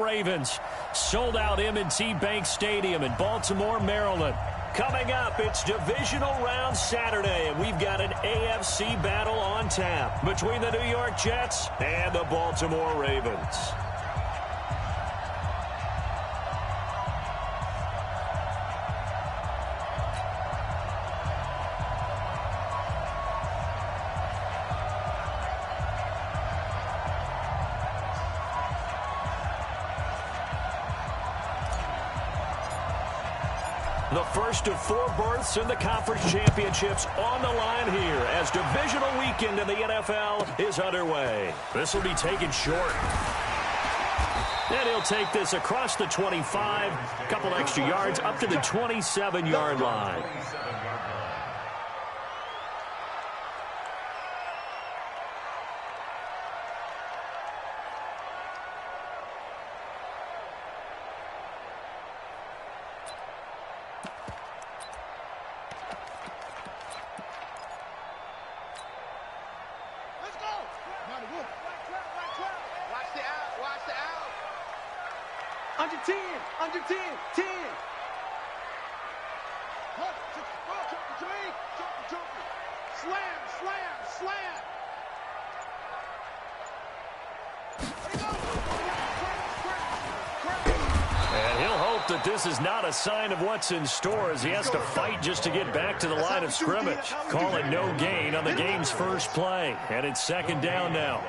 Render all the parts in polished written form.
Ravens. Sold out M&T Bank Stadium in Baltimore, Maryland. Coming up, it's divisional round Saturday, and we've got an AFC battle on tap between the New York Jets and the Baltimore Ravens. The first of 4 berths in the conference championships on the line here as divisional weekend in the NFL is underway. This will be taken short. And he'll take this across the 25, a couple extra yards up to the 27-yard line. Under 10, under 10, 10. Slam, slam, slam. And he'll hope that this is not a sign of what's in store as he has to fight just to get back to the line of scrimmage. Call it no gain on the game's first play. And it's second down now.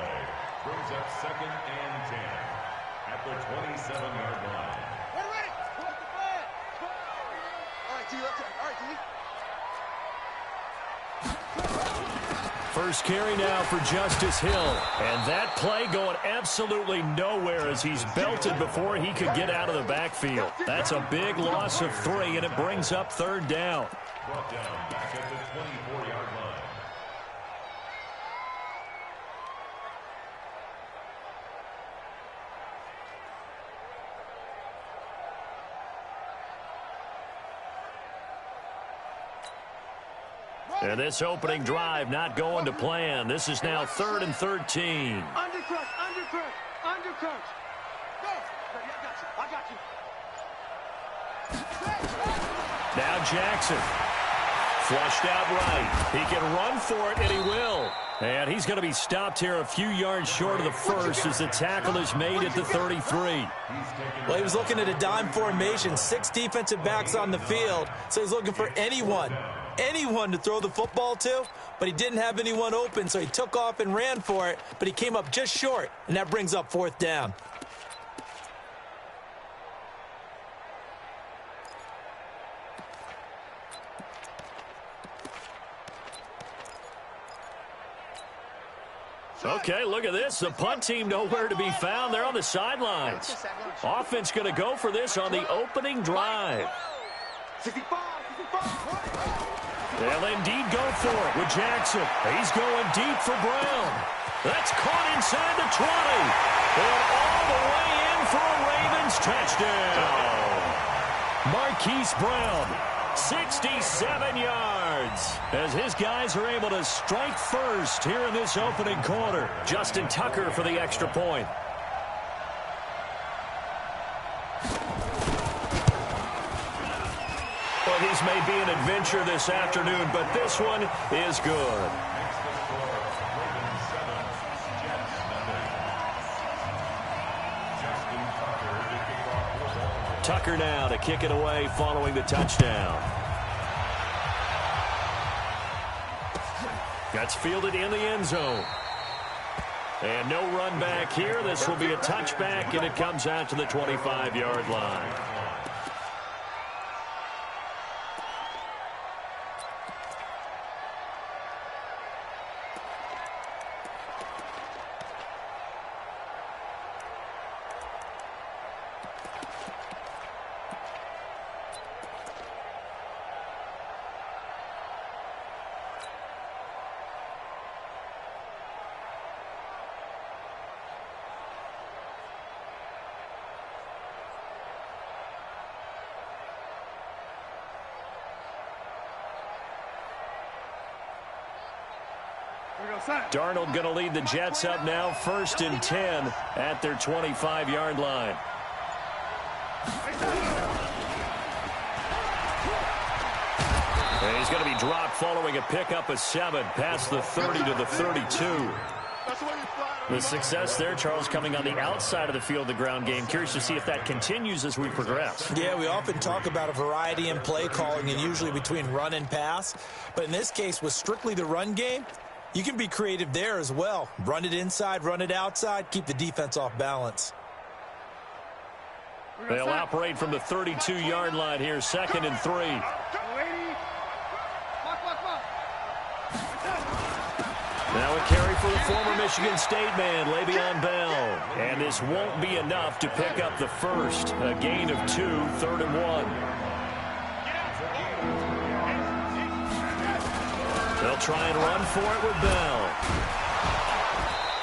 Brings up 2nd and 10 at the 27-yard line. All right, D, let's go. All right, D. First carry now for Justice Hill. And that play going absolutely nowhere as he's belted before he could get out of the backfield. That's a big loss of 3, and it brings up 3rd down. Brought down back at the 24-yard line. And this opening drive not going to plan. This is now 3rd and 13. Undercut, undercut, undercut. Go. I got you. Now Jackson. Flushed out right. He can run for it, and he will. And he's going to be stopped here a few yards short of the first as the tackle is made at the 33. Well, he was looking at a dime formation, 6 defensive backs on the field, so he's looking for anyone to throw the football to, but he didn't have anyone open, so he took off and ran for it, but he came up just short, and that brings up 4th down. Okay, look at this. The punt team nowhere to be found. They're on the sidelines. Offense going to go for this on the opening drive. 65, 65. They'll indeed go for it with Jackson. He's going deep for Brown. That's caught inside the 20. And all the way in for a Ravens touchdown. Marquise Brown, 67 yards. As his guys are able to strike first here in this opening quarter. Justin Tucker for the extra point. Well, these may be an adventure this afternoon, but this one is good. Tucker now to kick it away following the touchdown. That's fielded in the end zone. And no run back here. This will be a touchback, and it comes out to the 25-yard line. Darnold going to lead the Jets up now, 1st and 10 at their 25-yard line. And he's going to be dropped following a pickup of 7 past the 30 to the 32. The success there, Charles, coming on the outside of the field, the ground game. Curious to see if that continues as we progress. Yeah, we often talk about a variety in play calling and usually between run and pass. But in this case, with strictly the run game, you can be creative there as well. Run it inside, run it outside, keep the defense off balance. They'll operate from the 32-yard line here, 2nd and 3. Now a carry for the former Michigan State man, Le'Veon Bell. And this won't be enough to pick up the first. A gain of 2, 3rd and 1. They'll try and run for it with Bell.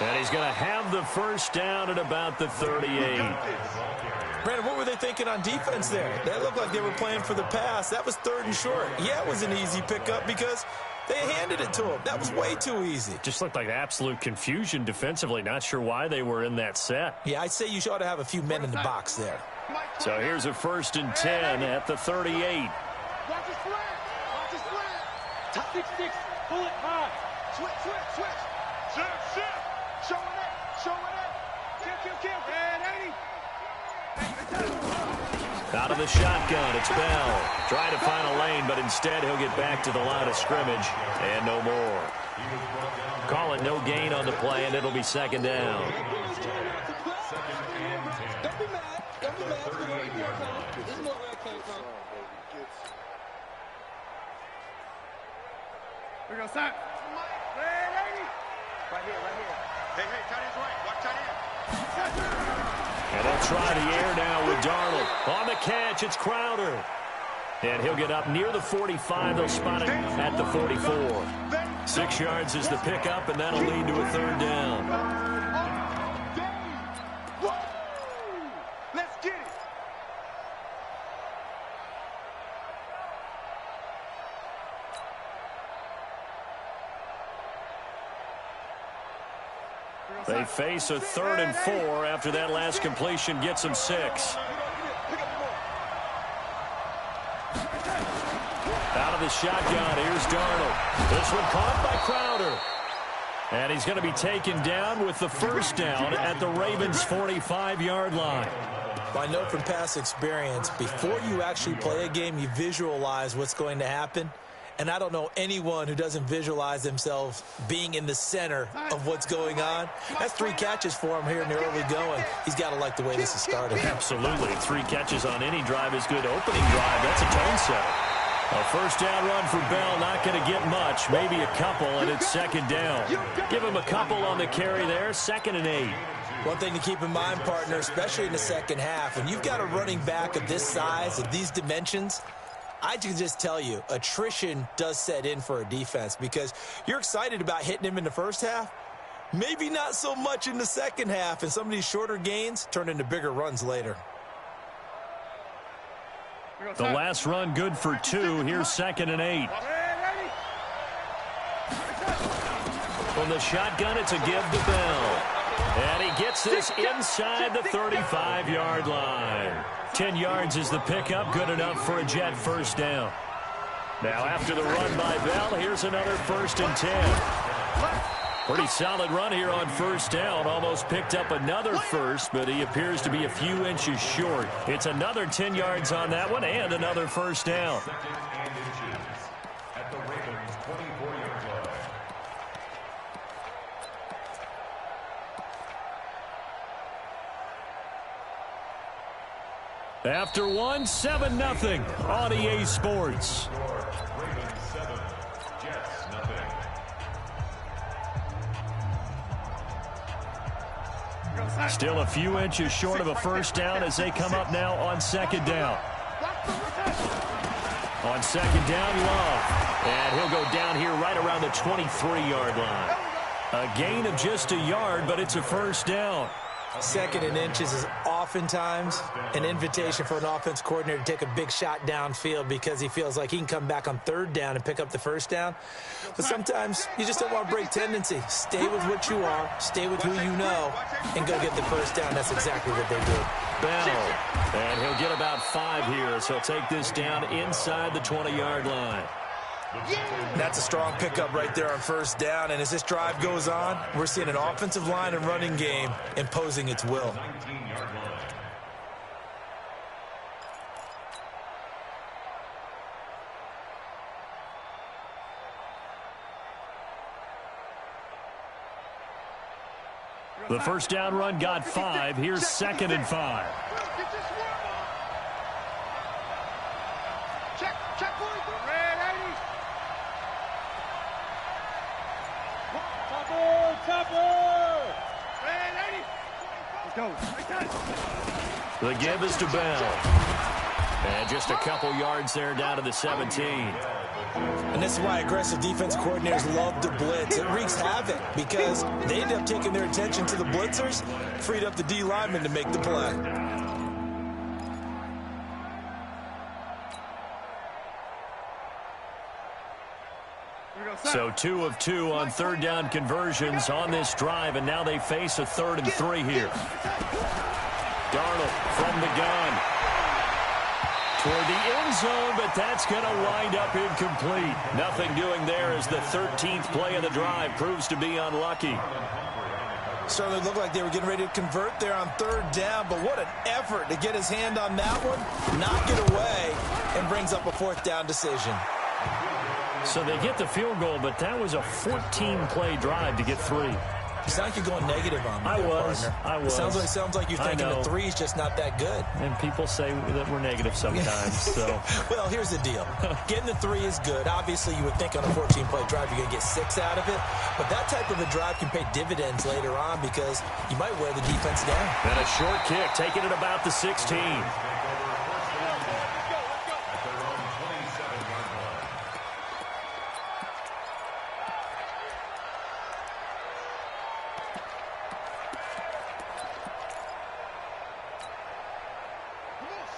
And he's going to have the first down at about the 38. Brandon, what were they thinking on defense there? That looked like they were playing for the pass. That was 3rd and short. Yeah, it was an easy pickup because they handed it to him. That was way too easy. Just looked like absolute confusion defensively. Not sure why they were in that set. Yeah, I'd say you ought to have a few men in the box there. So here's a 1st and 10 at the 38. Watch the slant. Watch the slant. Top 6, pull it high. Switch. Shift. Showing it. Kill. And 80. Out of the shotgun, it's Bell. Trying to find a lane, but instead he'll get back to the line of scrimmage. And no more. Call it no gain on the play, and it'll be 2nd down. Don't be mad. This is where it came from. We go, Sam. Right here. Hey, tight end's right. Watch tight end. And they'll try the air now with Darnold. On the catch, it's Crowder. And he'll get up near the 45. They'll spot it at the 44. 6 yards is the pickup, and that'll lead to a 3rd down. Let's get it. They face a 3rd and 4 after that last completion gets them 6. Out of the shotgun, here's Darnold. This one caught by Crowder. And he's going to be taken down with the first down at the Ravens' 45-yard line. I know from past experience, before you actually play a game, you visualize what's going to happen. And I don't know anyone who doesn't visualize themselves being in the center of what's going on. That's 3 catches for him here in the early going. He's got to like the way this is started. Absolutely. 3 catches on any drive is good. Opening drive, that's a tone setter. A first down run for Bell, not going to get much, maybe a couple, and it's 2nd down. Give him a couple on the carry there, 2nd and 8. One thing to keep in mind, partner, especially in the second half, when you've got a running back of this size, of these dimensions, I can just tell you, attrition does set in for a defense because you're excited about hitting him in the first half, maybe not so much in the second half, and some of these shorter gains turn into bigger runs later. The last run good for 2. Here's 2nd and 8. From the shotgun, it's a give to Bell. And he gets this inside the 35-yard line. 10 yards is the pickup, good enough for a Jet first down. Now after the run by Bell, here's another 1st and 10. Pretty solid run here on first down. Almost picked up another first, but he appears to be a few inches short. It's another 10 yards on that one and another first down. At the Ravens' 24-yard line. After one, 7-0 on EA Sports. Ravens 7, Jets nothing. Still a few inches short of a first down as they come up now on 2nd down. On 2nd down, Love. And he'll go down here right around the 23-yard line. A gain of just a yard, but it's a first down. 2nd and inches is oftentimes an invitation for an offense coordinator to take a big shot downfield because he feels like he can come back on 3rd down and pick up the first down. But sometimes you just don't want to break tendency. Stay with what you are, stay with who you know, and go get the first down. That's exactly what they did. Bell. And he'll get about 5 here, so he'll take this down inside the 20-yard line. That's a strong pickup right there on first down, and as this drive goes on, we're seeing an offensive line and running game imposing its will. The first down run got 5. Here's 2nd and 5. Check for it. Red 80. Topper. Red 80. Let's go. The give is to Bell. And just a couple yards there down to the 17. And this is why aggressive defense coordinators love to blitz. It wreaks havoc because they end up taking their attention to the blitzers, freed up the D lineman to make the play. So 2 of 2 on third down conversions on this drive, and now they face a 3rd and 3 here. Darnold from the gun. Toward the end zone, but that's going to wind up incomplete. Nothing doing there as the 13th play of the drive proves to be unlucky. Certainly looked like they were getting ready to convert there on third down, but what an effort to get his hand on that one, knock it away, and brings up a 4th down decision. So they get the field goal, but that was a 14-play drive to get 3. You sound like you're going negative on me. I was. Sounds like you're thinking the 3 is just not that good. And people say that we're negative sometimes. So, well, here's the deal. Getting the 3 is good. Obviously, you would think on a 14-play drive you're going to get 6 out of it. But that type of a drive can pay dividends later on because you might wear the defense down. And a short kick, taking it about the 16.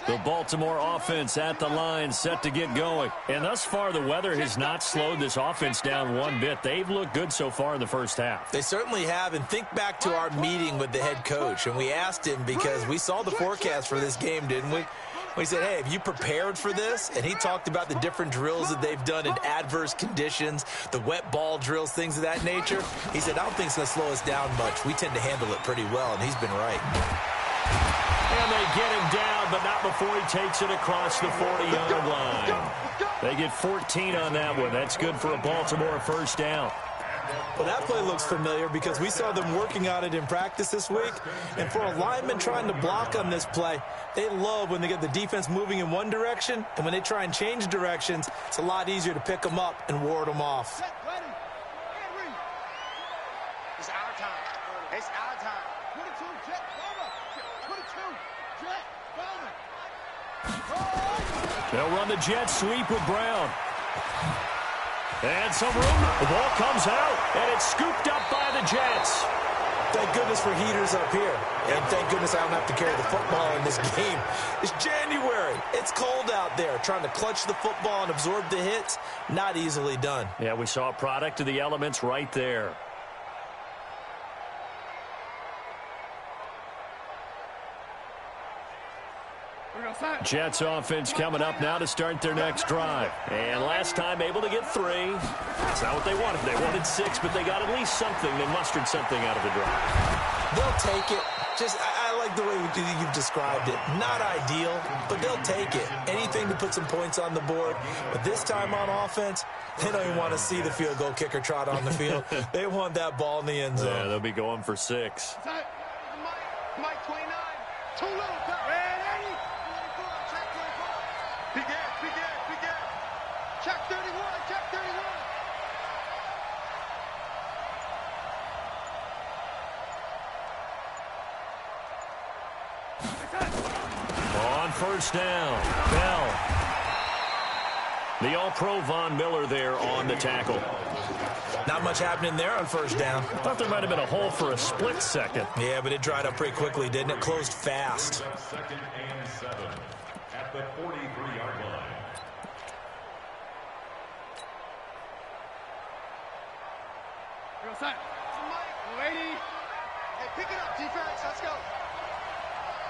The Baltimore offense at the line, set to get going. And thus far, the weather has not slowed this offense down one bit. They've looked good so far in the first half. They certainly have. And think back to our meeting with the head coach. And we asked him because we saw the forecast for this game, didn't we? We said, hey, have you prepared for this? And he talked about the different drills that they've done in adverse conditions, the wet ball drills, things of that nature. He said, I don't think it's going to slow us down much. We tend to handle it pretty well, and he's been right. And they get him down, but not before he takes it across the 40-yard line. They get 14 on that one. That's good for a Baltimore first down. Well, that play looks familiar because we saw them working on it in practice this week. And for a lineman trying to block on this play, they love when they get the defense moving in one direction. And when they try and change directions, it's a lot easier to pick them up and ward them off. It's our time. It's our time. 22, Jet, Bowman. 22, Jet, Bowman. They'll run the jet sweep with Brown. And some room. The ball comes out, and it's scooped up by the Jets. Thank goodness for heaters up here. And thank goodness I don't have to carry the football in this game. It's January. It's cold out there. Trying to clutch the football and absorb the hits, not easily done. Yeah, we saw a product of the elements right there. Jets offense coming up now to start their next drive. And last time able to get 3. That's not what they wanted. They wanted 6, but they got at least something. They mustered something out of the drive. They'll take it. I like the way you've described it. Not ideal, but they'll take it. Anything to put some points on the board. But this time on offense, they don't even want to see the field goal kicker trot on the field. They want that ball in the end zone. Yeah, they'll be going for 6. Mike 29. Too little. Check 31, check 31. On first down, Bell. The All-Pro Von Miller there on the tackle. Not much happening there on first down. I thought there might have been a hole for a split second. Yeah, but it dried up pretty quickly, didn't it? Closed fast. 2nd and 7 at the 43-yard line. Mike, lady. Hey, pick it up, defense. Let's go.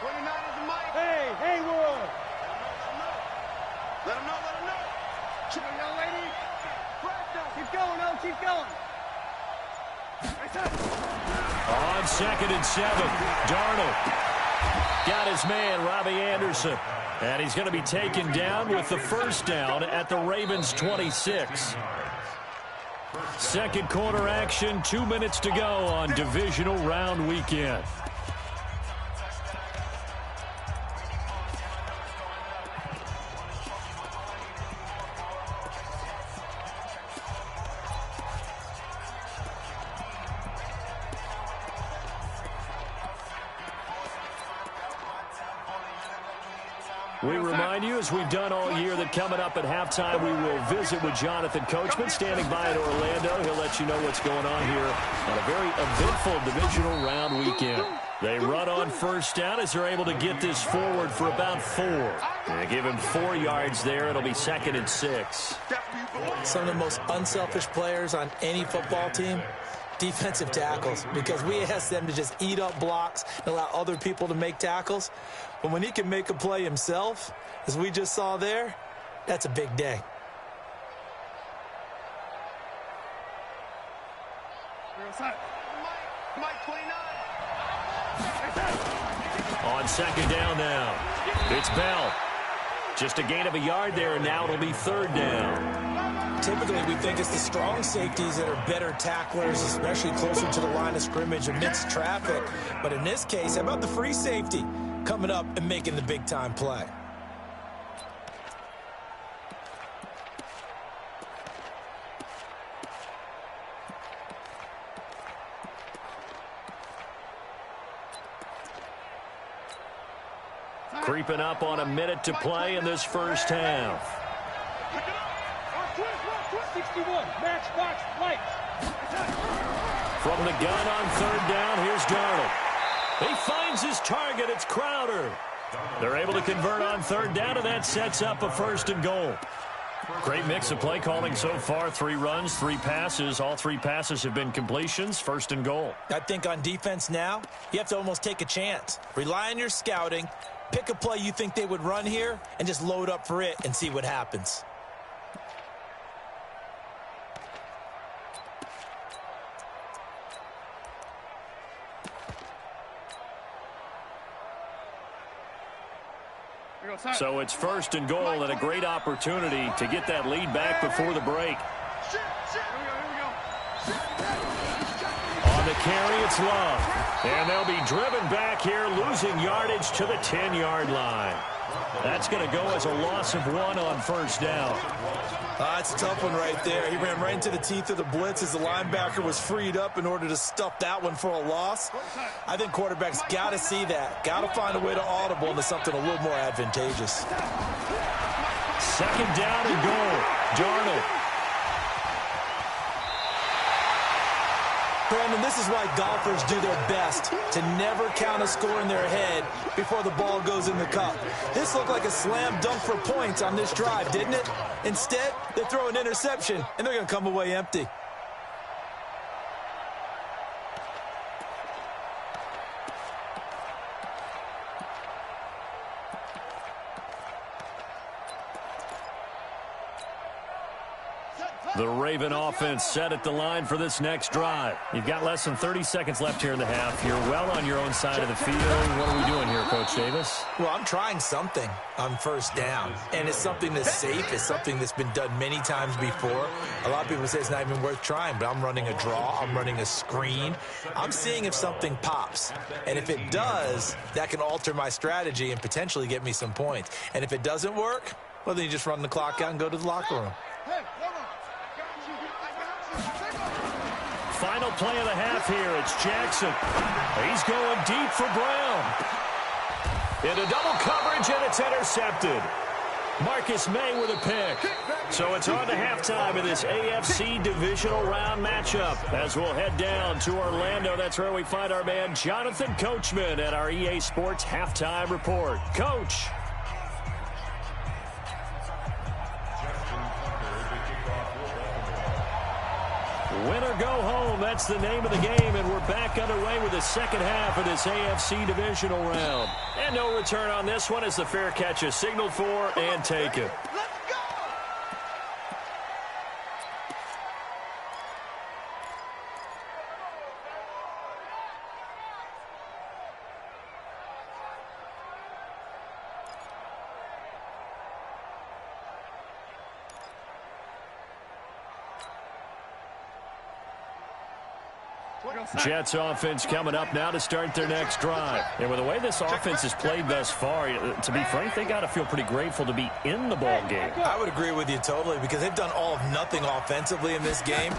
29 is the mic. Hey, Haywood. Let him know, let him know. Chill, young lady. Keep going, oh, keep going. On 2nd and 7, Darnold got his man, Robbie Anderson. And he's going to be taken down with the first down at the Ravens' 26. Second quarter action, 2 minutes to go on divisional round weekend. We remind you, as we've done all year, that coming up at halftime, we will visit with Jonathan Coachman, standing by in Orlando. He'll let you know what's going on here on a very eventful divisional round weekend. They run on first down as they're able to get this forward for about 4. They give him 4 yards there. It'll be 2nd and 6. Some of the most unselfish players on any football team, defensive tackles, because we ask them to just eat up blocks and allow other people to make tackles. But when he can make a play himself, as we just saw there, that's a big day. On 2nd down now, it's Bell. Just a gain of a yard there, and now it'll be 3rd down. Typically, we think it's the strong safeties that are better tacklers, especially closer to the line of scrimmage amidst traffic. But in this case, how about the free safety coming up and making the big-time play? Creeping up on a minute to play in this first half. 61, match, box, lights. From the gun on 3rd down, here's Darnold. He finds his target. It's Crowder. They're able to convert on 3rd down, and that sets up a 1st and goal. Great mix of play calling so far. 3 runs, 3 passes. All 3 passes have been completions. 1st and goal. I think on defense now, you have to almost take a chance. Rely on your scouting. Pick a play you think they would run here and just load up for it and see what happens. So it's 1st and goal, and a great opportunity to get that lead back before the break. On the carry, it's Love. And they'll be driven back here, losing yardage to the 10-yard line. That's going to go as a loss of 1 on 1st down. That's a tough one right there. He ran right into the teeth of the blitz as the linebacker was freed up in order to stuff that one for a loss. I think quarterbacks got to see that. Got to find a way to audible into something a little more advantageous. 2nd down and goal. Darnold. Brandon, this is why golfers do their best to never count a score in their head before the ball goes in the cup. This looked like a slam dunk for points on this drive, didn't it? Instead, they throw an interception, and they're going to come away empty. The Raven offense set at the line for this next drive. You've got less than 30 seconds left here in the half. You're well on your own side of the field. What are we doing here, Coach Davis? Well, I'm trying something on 1st down, and it's something that's safe. It's something that's been done many times before. A lot of people say it's not even worth trying, but I'm running a draw. I'm running a screen. I'm seeing if something pops, and if it does, that can alter my strategy and potentially get me some points. And if it doesn't work, well, then you just run the clock out and go to the locker room. Final play of the half here. It's Jackson. He's going deep for Brown. Into double coverage, and it's intercepted. Marcus May with a pick. So it's on to halftime in this AFC divisional round matchup. As we'll head down to Orlando, that's where we find our man Jonathan Coachman at our EA Sports Halftime Report. Coach. Win or go home, that's the name of the game, and we're back underway with the second half of this AFC divisional round. And no return on this one as the fair catch is signaled for and taken. Jets offense coming up now to start their next drive. And with the way this offense has played thus far, to be frank, they got to feel pretty grateful to be in the ball game. I would agree with you totally because they've done all of nothing offensively in this game,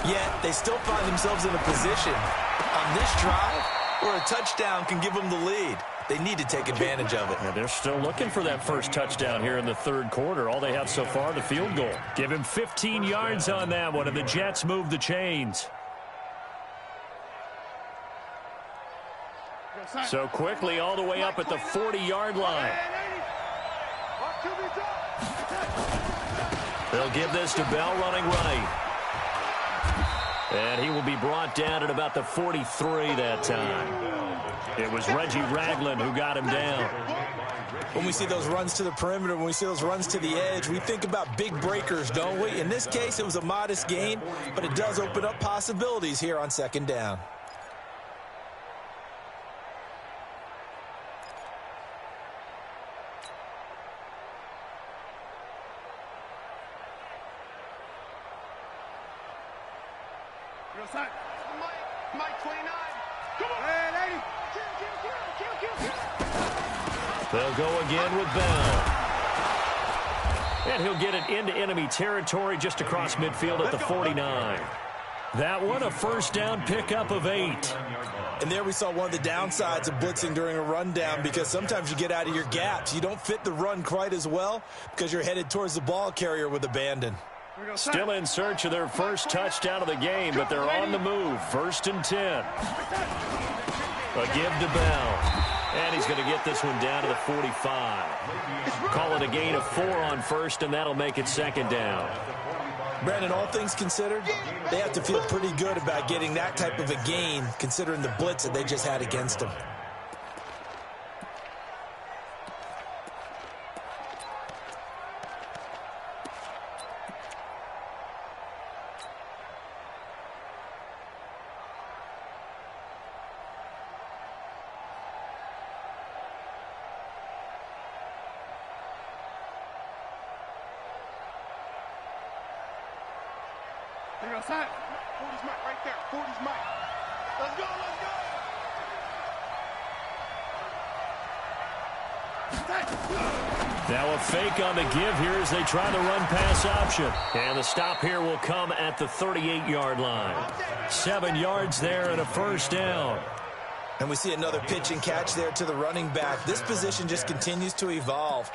yet they still find themselves in a position on this drive where a touchdown can give them the lead. They need to take advantage of it. Yeah, they're still looking for that first touchdown here in the third quarter. All they have so far, the field goal. Give him 15 yards on that one, and the Jets move the chains. So quickly all the way up at the 40-yard line. They'll give this to Bell running right. And he will be brought down at about the 43 that time. It was Reggie Ragland who got him down. When we see those runs to the perimeter, when we see those runs to the edge, we think about big breakers, don't we? In this case, it was a modest gain, but it does open up possibilities here on second down. Mike 29. Come on. Hey, 80. They'll go again with Bell. And he'll get it into enemy territory just across midfield at the 49. That one, a first down pickup of 8. And there we saw one of the downsides of blitzing during a rundown because sometimes you get out of your gaps. You don't fit the run quite as well because you're headed towards the ball carrier with abandon. Still in search of their first touchdown of the game, but they're on the move. First and 10. A give to Bell. And he's going to get this one down to the 45. Call it a gain of 4 on first, and that'll make it second down. Brandon, all things considered, they have to feel pretty good about getting that type of a gain considering the blitz that they just had against them. Outside. 40's Mike right there. 40's Mike. Let's go, let's go. Now a fake on the give here as they try the run-pass option. And the stop here will come at the 38-yard line. 7 yards there and a first down. And we see another pitch and catch there to the running back. This position just continues to evolve.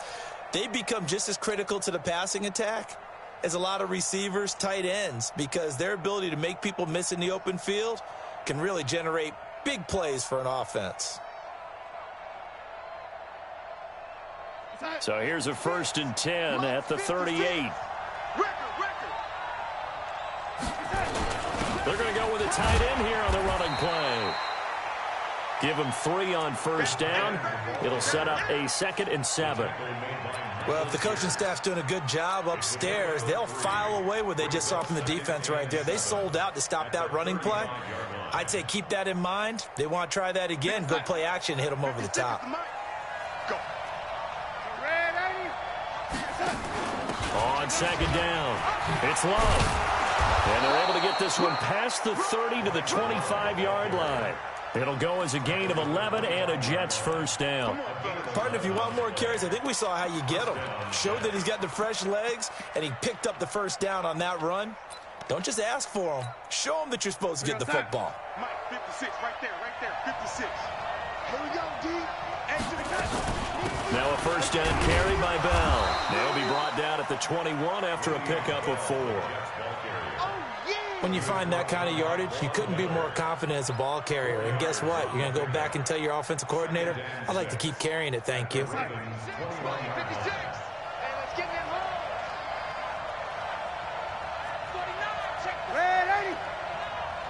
They become just as critical to the passing attack as a lot of receivers, tight ends, because their ability to make people miss in the open field can really generate big plays for an offense. So here's a first and 10 at the 38. They're going to go with a tight end here on the running play. Give them 3 on first down. It'll set up a 2nd and 7. Well, if the coaching staff's doing a good job upstairs, they'll file away what they just saw from the defense right there. They sold out to stop that running play. I'd say keep that in mind. They want to try that again. Go play action, hit them over the top. On second down, it's Love. And they're able to get this one past the 30 to the 25-yard line. It'll go as a gain of 11 and a Jets first down. Partner, if you want more carries, I think we saw how you get them. Showed that he's got the fresh legs, and he picked up the first down on that run. Don't just ask for him. Show him that you're supposed to get the football. Mike, 56, right there, 56. Here we go, D. Edge to the cut. Now a first down carry by Bell. They'll be brought down at the 21 after a pickup of 4. When you find that kind of yardage, you couldn't be more confident as a ball carrier. And guess what? You're going to go back and tell your offensive coordinator, I'd like to keep carrying it, thank you. 56. Hey, let's get in home. 49, check. Red 80.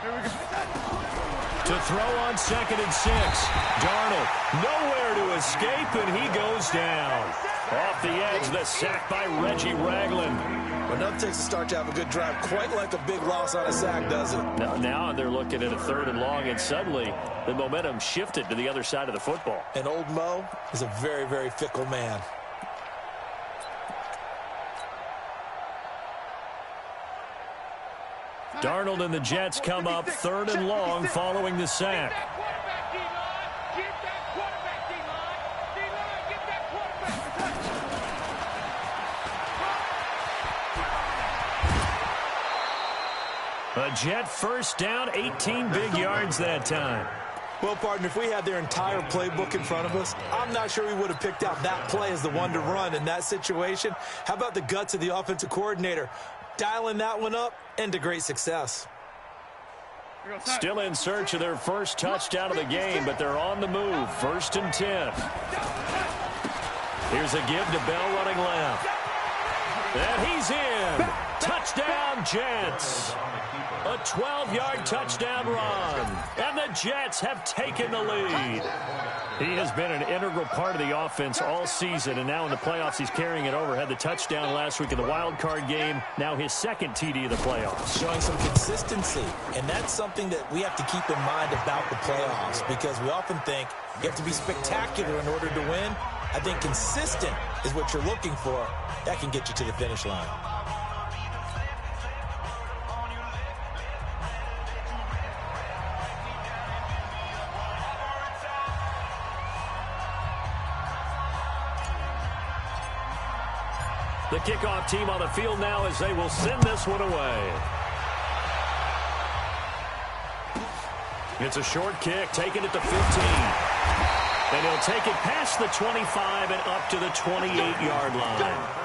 To throw on 2nd and 6. Darnold nowhere to escape, and he goes down. Off the edge, the sack by Reggie Ragland. Well, nothing takes a start to have a good drive, quite like a big loss on a sack, does it? Now they're looking at a 3rd and long, and suddenly the momentum shifted to the other side of the football. And old Mo is a very, very fickle man. Darnold and the Jets come up 3rd and long following the sack. A Jet first down, 18 big yards that time. Well, partner, if we had their entire playbook in front of us, I'm not sure we would have picked out that play as the one to run in that situation. How about the guts of the offensive coordinator? Dialing that one up into great success. Still in search of their first touchdown of the game, but they're on the move. 1st and 10. Here's a give to Bell running left. And he's in. Touchdown, Jets. A 12-yard touchdown run. And the Jets have taken the lead. He has been an integral part of the offense all season, and now in the playoffs he's carrying it over. Had the touchdown last week in the wild card game. Now his 2nd TD of the playoffs. Showing some consistency, and that's something that we have to keep in mind about the playoffs, because we often think you have to be spectacular in order to win. I think consistent is what you're looking for. That can get you to the finish line. The kickoff team on the field now as they will send this one away. It's a short kick, taking it to 15. And he'll take it past the 25 and up to the 28-yard line.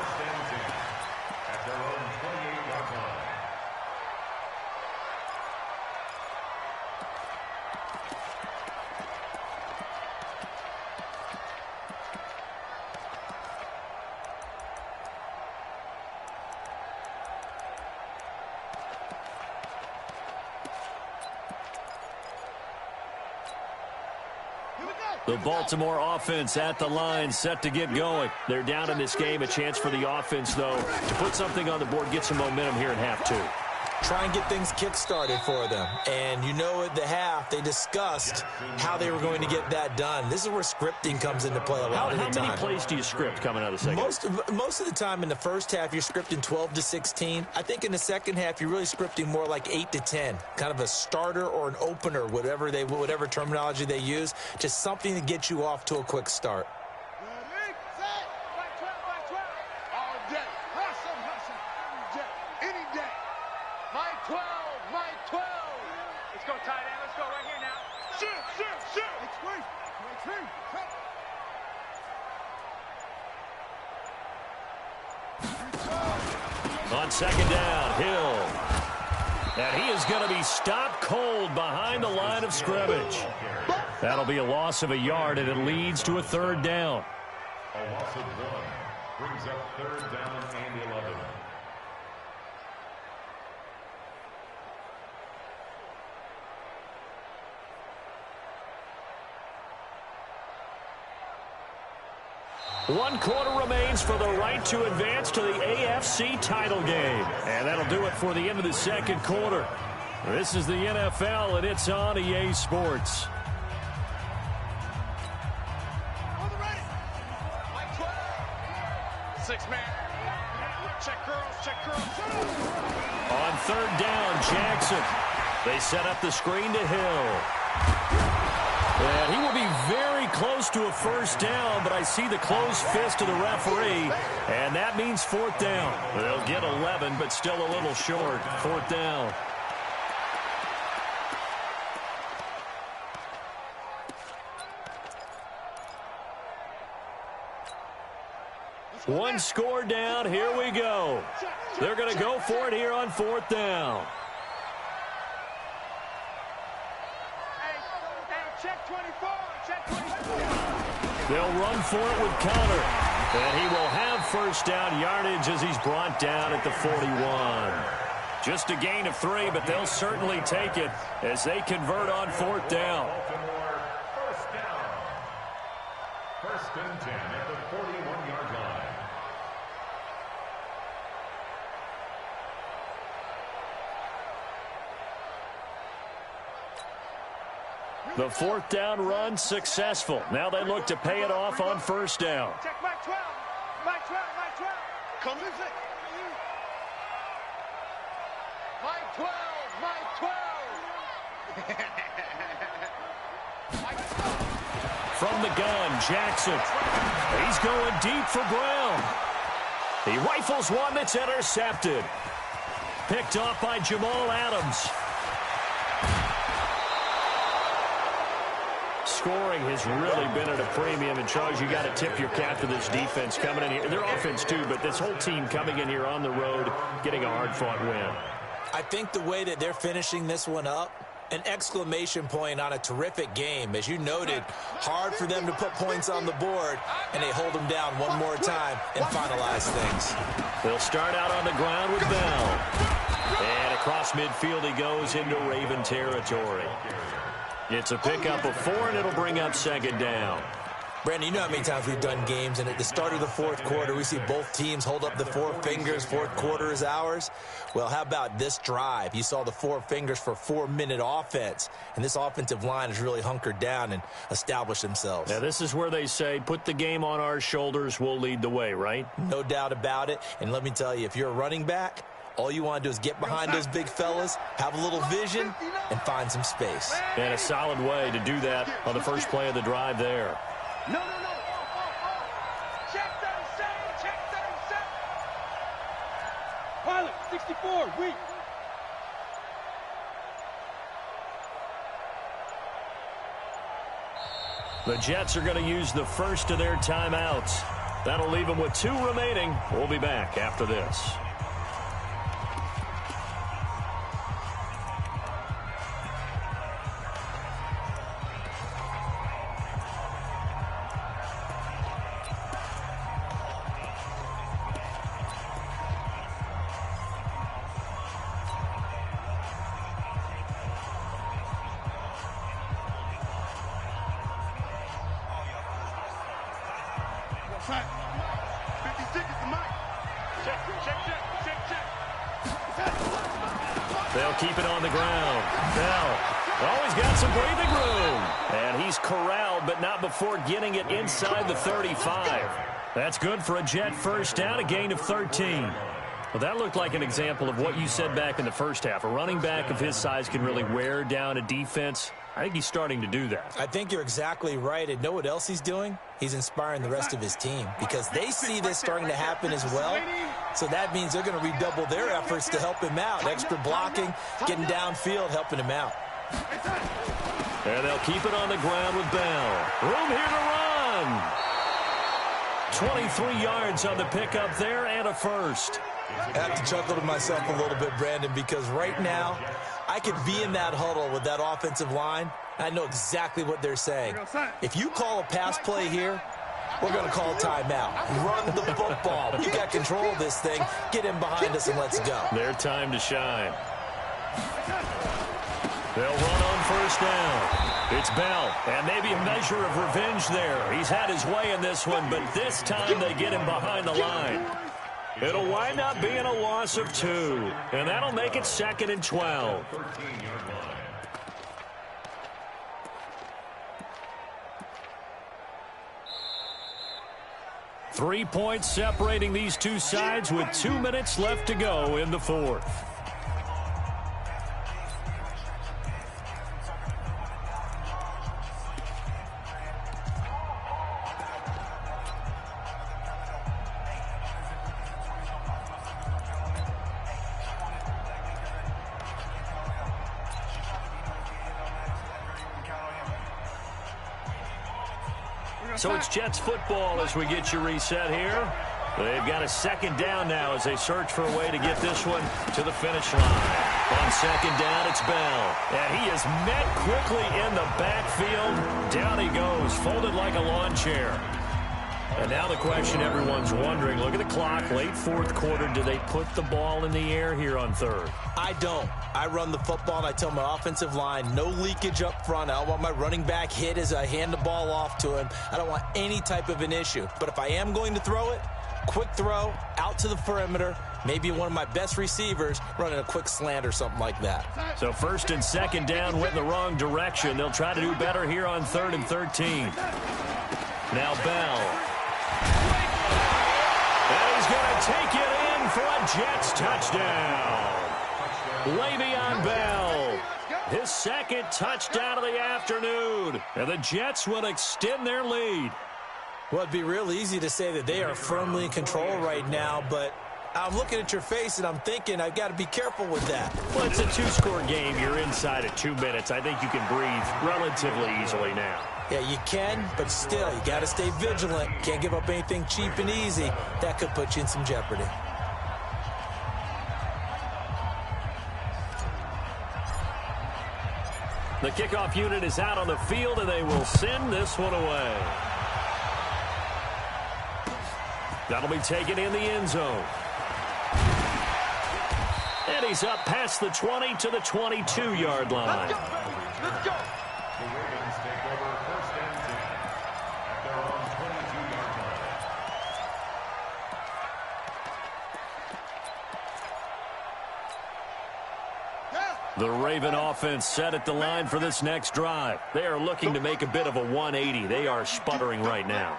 The Baltimore offense at the line, set to get going. They're down in this game. A chance for the offense, though, to put something on the board, get some momentum here in half 2. Try and get things kick-started for them. And you know at the half, they discussed how they were going to get that done. This is where scripting comes into play a lot of the time. How many plays do you script coming out of the second? Most of the time in the first half, you're scripting 12 to 16. I think in the second half, you're really scripting more like 8 to 10. Kind of a starter or an opener, whatever terminology they use. Just something to get you off to a quick start. On 2nd down, Hill. And he is going to be stopped cold behind the line of scrimmage. That'll be a loss of a yard, and it leads to a 3rd down. A loss of 1 brings up 3rd down and 11. One quarter remains for the right to advance to the AFC title game. And that'll do it for the end of the second quarter. This is the NFL, and it's on EA Sports. Check girls. On 3rd down, Jackson. They set up the screen to Hill. And he will be very close to a first down, but I see the closed fist of the referee, and that means 4th down. They'll get 11, but still a little short. 4th down. One score down. Here we go. They're going to go for it here on 4th down. They'll run for it with Counter. And he will have first down yardage as he's brought down at the 41. Just a gain of 3, but they'll certainly take it as they convert on 4th down. Baltimore, first down. 1st and 10 at the 41-yard line. The 4th down run successful. Now they look to pay it off on 1st down. Check Mike 12. Mike 12. Mike 12. Come this way. Mike 12. Mike 12. From the gun, Jackson. He's going deep for Brown. He rifles one that's intercepted. Picked off by Jamal Adams. Scoring has really been at a premium, and Charles, you got to tip your cap to this defense coming in here. Their offense too, but this whole team coming in here on the road, getting a hard-fought win. I think the way that they're finishing this one up, an exclamation point on a terrific game. As you noted, hard for them to put points on the board, and they hold them down one more time and finalize things. They'll start out on the ground with Bell. And across midfield he goes into Raven territory. It's a pickup of 4, and it'll bring up 2nd down. Brandon, you know how many times we've done games, and at the start of the 4th quarter, we see both teams hold up the 4 fingers, 4th quarter is ours. Well, how about this drive? You saw the 4 fingers for 4-minute offense, and this offensive line has really hunkered down and established themselves. Now, this is where they say, put the game on our shoulders, we'll lead the way, right? No doubt about it, and let me tell you, if you're a running back, all you want to do is get behind those big fellas, have a little vision, and find some space. And a solid way to do that on the first play of the drive there. No. Check 37. Check 37. Pilot, 64. Weak. The Jets are going to use the first of their timeouts. That'll leave them with 2 remaining. We'll be back after this. They'll keep it on the ground. Bell. Oh, he's got some breathing room. And he's corralled, but not before getting it inside the 35. That's good for a Jet first down, a gain of 13. Well, that looked like an example of what you said back in the first half. A running back of his size can really wear down a defense. I think he's starting to do that. I think you're exactly right. And know what else he's doing? He's inspiring the rest of his team because they see this starting to happen as well. So that means they're going to redouble their efforts to help him out. Extra blocking, getting downfield, helping him out. And they'll keep it on the ground with Bell. Room here to run. 23 yards on the pickup there and a first. I have to chuckle to myself a little bit, Brandon, because right now I could be in that huddle with that offensive line. I know exactly what they're saying. If you call a pass play here, we're going to call timeout. Run the football. We got control of this thing. Get in behind us and let's go. Their time to shine. They'll run on first down. It's Bell, and maybe a measure of revenge there. He's had his way in this one, but this time they get him behind the line. It'll wind up being a loss of 2, and that'll make it 2nd and 12. 3 points separating these two sides with 2 minutes left to go in the 4th. So it's Jets football as we get you reset here. They've got a 2nd down now as they search for a way to get this one to the finish line. On 2nd down, it's Bell. And he is met quickly in the backfield. Down he goes, folded like a lawn chair. And now the question everyone's wondering, look at the clock, late fourth quarter, do they put the ball in the air here on third? I don't. I run the football, and I tell my offensive line, no leakage up front. I don't want my running back hit as I hand the ball off to him. I don't want any type of an issue. But if I am going to throw it, quick throw, out to the perimeter, maybe one of my best receivers running a quick slant or something like that. So first and second down went in the wrong direction. They'll try to do better here on 3rd and 13. Now Bell. And he's going to take it in for a Jets touchdown. Le'Veon Bell, his second touchdown of the afternoon. And the Jets will extend their lead. Well, it'd be real easy to say that they are firmly in control right now, but I'm looking at your face and I'm thinking I've got to be careful with that. Well, it's a two-score game. You're inside at 2 minutes. I think you can breathe relatively easily now. Yeah, you can, but still, you got to stay vigilant. Can't give up anything cheap and easy. That could put you in some jeopardy. The kickoff unit is out on the field, and they will send this one away. That'll be taken in the end zone. And he's up past the 20 to the 22-yard line. Let's go, baby. Let's go. The Ravens take over 1st and 10 at their own 22-yard line. The Raven offense set at the line for this next drive. They are looking to make a bit of a 180. They are sputtering right now.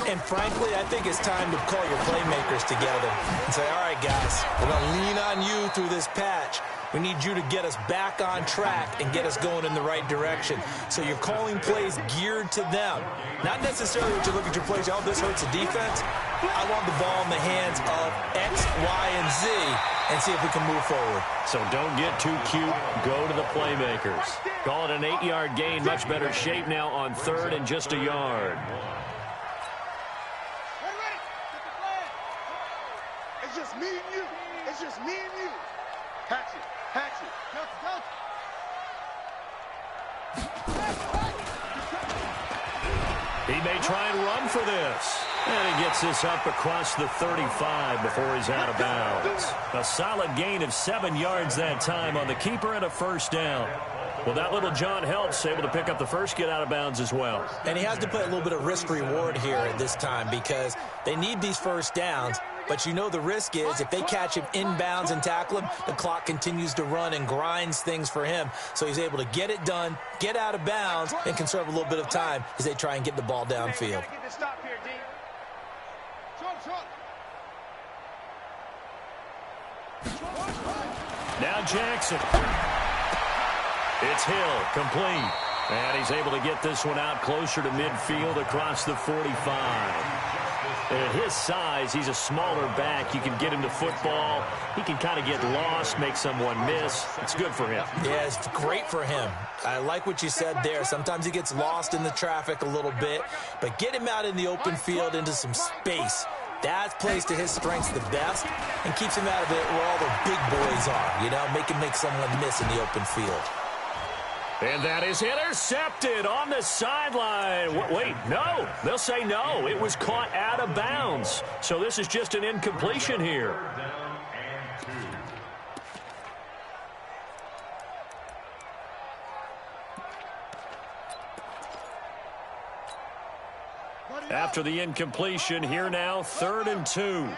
And frankly, I think it's time to call your playmakers together and say, all right, guys, we're going to lean on you through this patch. We need you to get us back on track and get us going in the right direction. So you're calling plays geared to them. Not necessarily that you look at your plays, oh, this hurts the defense. I want the ball in the hands of X, Y, and Z and see if we can move forward. So don't get too cute. Go to the playmakers. Call it an 8-yard gain. Much better shape now on 3rd and just a yard. It's just me and you. It's just me and you. Hatch it. Hatch it. He may try and run for this. And he gets this up across the 35 before he's out of bounds. A solid gain of 7 yards that time on the keeper and a first down. Well, that little John helps able to pick up the first, get out of bounds as well. And he has to play a little bit of risk-reward here at this time because they need these first downs. But you know the risk is if they catch him inbounds and tackle him, the clock continues to run and grinds things for him. So he's able to get it done, get out of bounds, and conserve a little bit of time as they try and get the ball downfield. Now Jackson. It's Hill, complete. And he's able to get this one out closer to midfield across the 45. At his size, he's a smaller back. You can get him to football. He can kind of get lost, make someone miss. It's good for him. Yeah, it's great for him. I like what you said there. Sometimes he gets lost in the traffic a little bit, but get him out in the open field into some space. That plays to his strengths the best and keeps him out of it where all the big boys are, you know, make someone miss in the open field. And that is intercepted on the sideline. Wait, no. They'll say no. It was caught out of bounds. So this is just an incompletion here. After the incompletion, here now, 3rd and 2.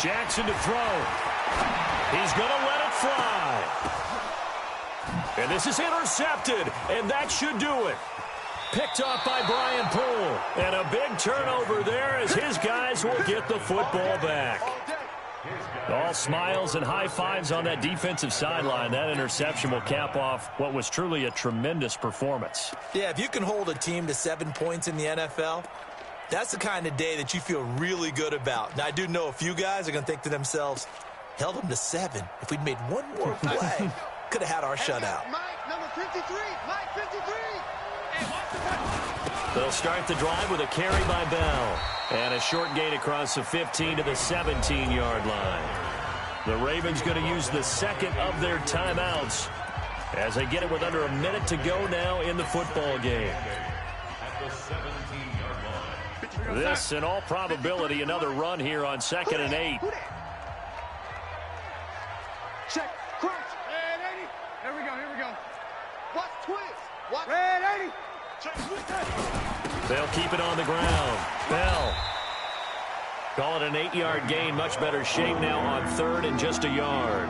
Jackson to throw. He's going to let it fly. And this is intercepted, and that should do it. Picked off by Brian Poole. And a big turnover there as his guys will get the football back. All smiles and high fives on that defensive sideline. That interception will cap off what was truly a tremendous performance. Yeah, if you can hold a team to 7 points in the NFL, that's the kind of day that you feel really good about. Now, I do know a few guys are going to think to themselves, held them to 7. If we'd made one more play, could have had our shutout. Mike, number 53. Mike, 53. They'll start the drive with a carry by Bell. And a short gain across the 15 to the 17-yard line. The Ravens going to use the second of their timeouts as they get it with under a minute to go now in the football game. the 17-yard line. This, in all probability, another run here on 2nd and 8. Check. Crunch. Red 80. Here we go. Watch twist. Watch. Red 80. Check. They'll keep it on the ground. Bell. Call it an 8-yard gain. Much better shape now on 3rd and just a yard.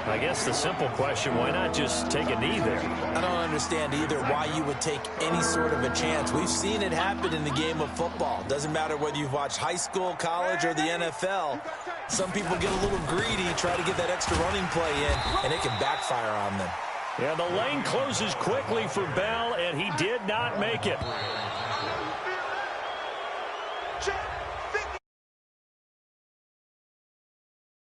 I guess the simple question, why not just take a knee there? I don't understand either why you would take any sort of a chance. We've seen it happen in the game of football. Doesn't matter whether you've watched high school, college, or the NFL. Some people get a little greedy, try to get that extra running play in, and it can backfire on them. Yeah, the lane closes quickly for Bell, and he did not make it.